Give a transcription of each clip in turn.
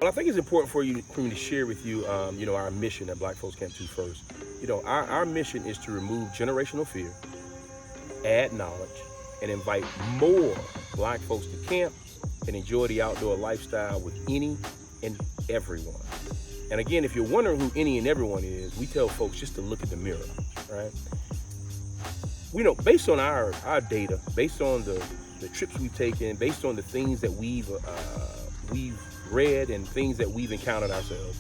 Well, I think it's important for me to share with you, our mission at Black Folks Camp 2 first. Our mission is to remove generational fear, add knowledge, and invite more Black folks to camp and enjoy the outdoor lifestyle with any and everyone. And again, if you're wondering who any and everyone is, we tell folks just to look at the mirror, right? We know, based on our data, based on the trips we've taken, based on the things that we've read and things that we've encountered ourselves,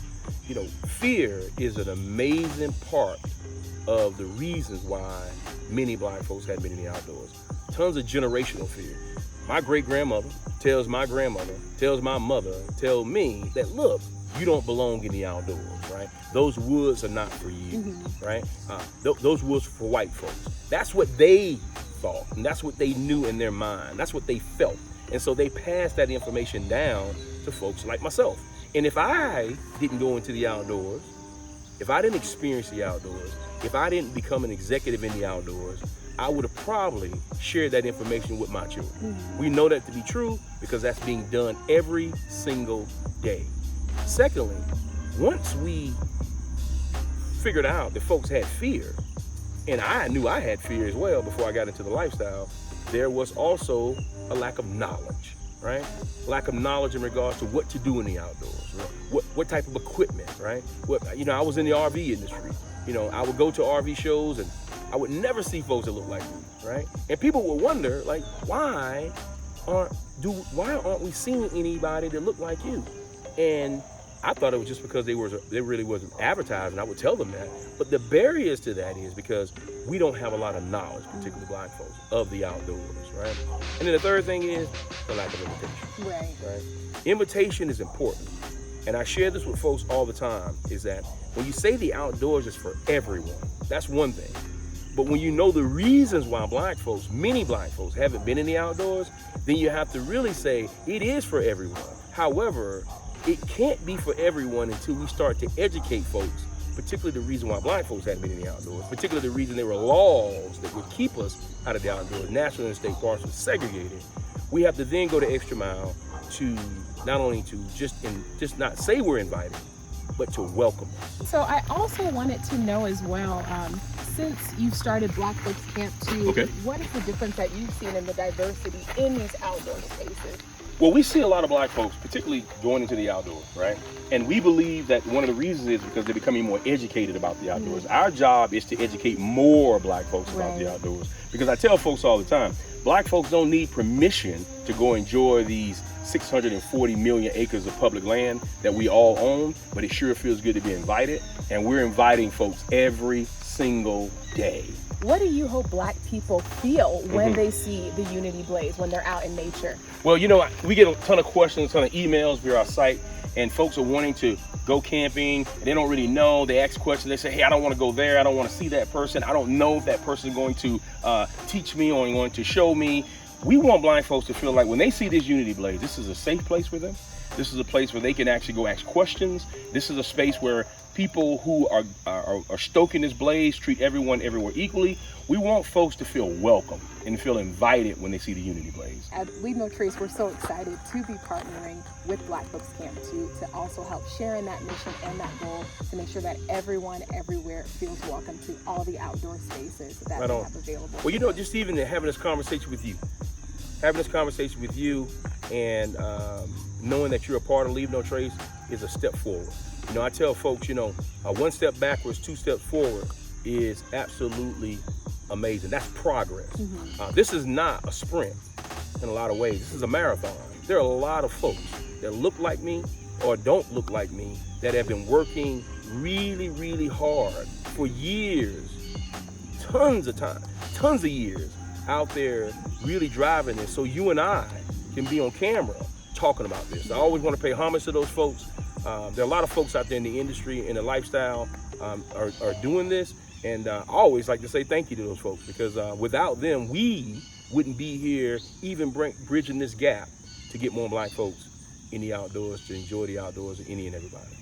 fear is an amazing part of the reasons why many Black folks haven't been in the outdoors. Tons of generational fear. My great-grandmother tells my grandmother, tells my mother, tells me that, look, you don't belong in the outdoors, right? Those woods are not for you, right? Those woods are for white folks. That's what they thought, and that's what they knew in their mind. That's what they felt. And so they passed that information down to folks like myself. And if I didn't go into the outdoors, if I didn't experience the outdoors, if I didn't become an executive in the outdoors, I would have probably shared that information with my children. We know that to be true because that's being done every single day. Secondly, once we figured out that folks had fear, and I knew I had fear as well before I got into the lifestyle, there was also a lack of knowledge, right? Lack of knowledge in regards to what to do in the outdoors, right? What type of equipment, right? I was in the RV industry. I would go to RV shows and I would never see folks that look like me, right? And people would wonder, like, why aren't we seeing anybody that look like you? And I thought it was just because they really wasn't advertising. I would tell them that. But the barriers to that is because we don't have a lot of knowledge, particularly Black folks, of the outdoors, right? And then the third thing is the lack of invitation. Right? Invitation is important. And I share this with folks all the time, is that when you say the outdoors is for everyone, that's one thing. But when you know the reasons why many Black folks haven't been in the outdoors, then you have to really say it is for everyone. However, it can't be for everyone until we start to educate folks, particularly the reason why Black folks haven't been in the outdoors, particularly the reason there were laws that would keep us out of the outdoors, national and state parks were segregated. We have to then go the extra mile to not only to just not say we're invited, but to welcome us. So I also wanted to know as well, since you've started Black Folks Camp 2, what is the difference that you've seen in the diversity in these outdoor spaces? Well, we see a lot of Black folks, particularly going into the outdoors, right? And we believe that one of the reasons is because they're becoming more educated about the outdoors. Our job is to educate more Black folks about the outdoors. Because I tell folks all the time, Black folks don't need permission to go enjoy these 640 million acres of public land that we all own, but it sure feels good to be invited. And we're inviting folks every single day. What do you hope Black people feel when they see the Unity Blaze, when they're out in nature? Well, we get a ton of questions, a ton of emails via our site, and folks are wanting to go camping, and they don't really know. They ask questions. They say, hey, I don't want to go there. I don't want to see that person. I don't know if that person is going to teach me or going to show me. We want Black folks to feel like when they see this Unity Blaze, this is a safe place for them. This is a place where they can actually go ask questions. This is a space where people who are stoking this blaze treat everyone everywhere equally. We want folks to feel welcome and feel invited when they see the Unity Blaze. At Leave No Trace, we're so excited to be partnering with Black Folks Camp 2 to also help share in that mission and that goal to make sure that everyone everywhere feels welcome to all the outdoor spaces that we have available. Well, just even having this conversation with you, and knowing that you're a part of Leave No Trace is a step forward. I tell folks, one step backwards, 2 steps forward is absolutely amazing. That's progress. This is not a sprint in a lot of ways. This is a marathon. There are a lot of folks that look like me or don't look like me that have been working really, really hard for years, tons of years out there really driving this. So you and I can be on camera talking about this. I always want to pay homage to those folks. There are a lot of folks out there in the industry, in the lifestyle, are doing this. And I always like to say thank you to those folks because without them, we wouldn't be here even bridging this gap to get more Black folks in the outdoors, to enjoy the outdoors, any and everybody.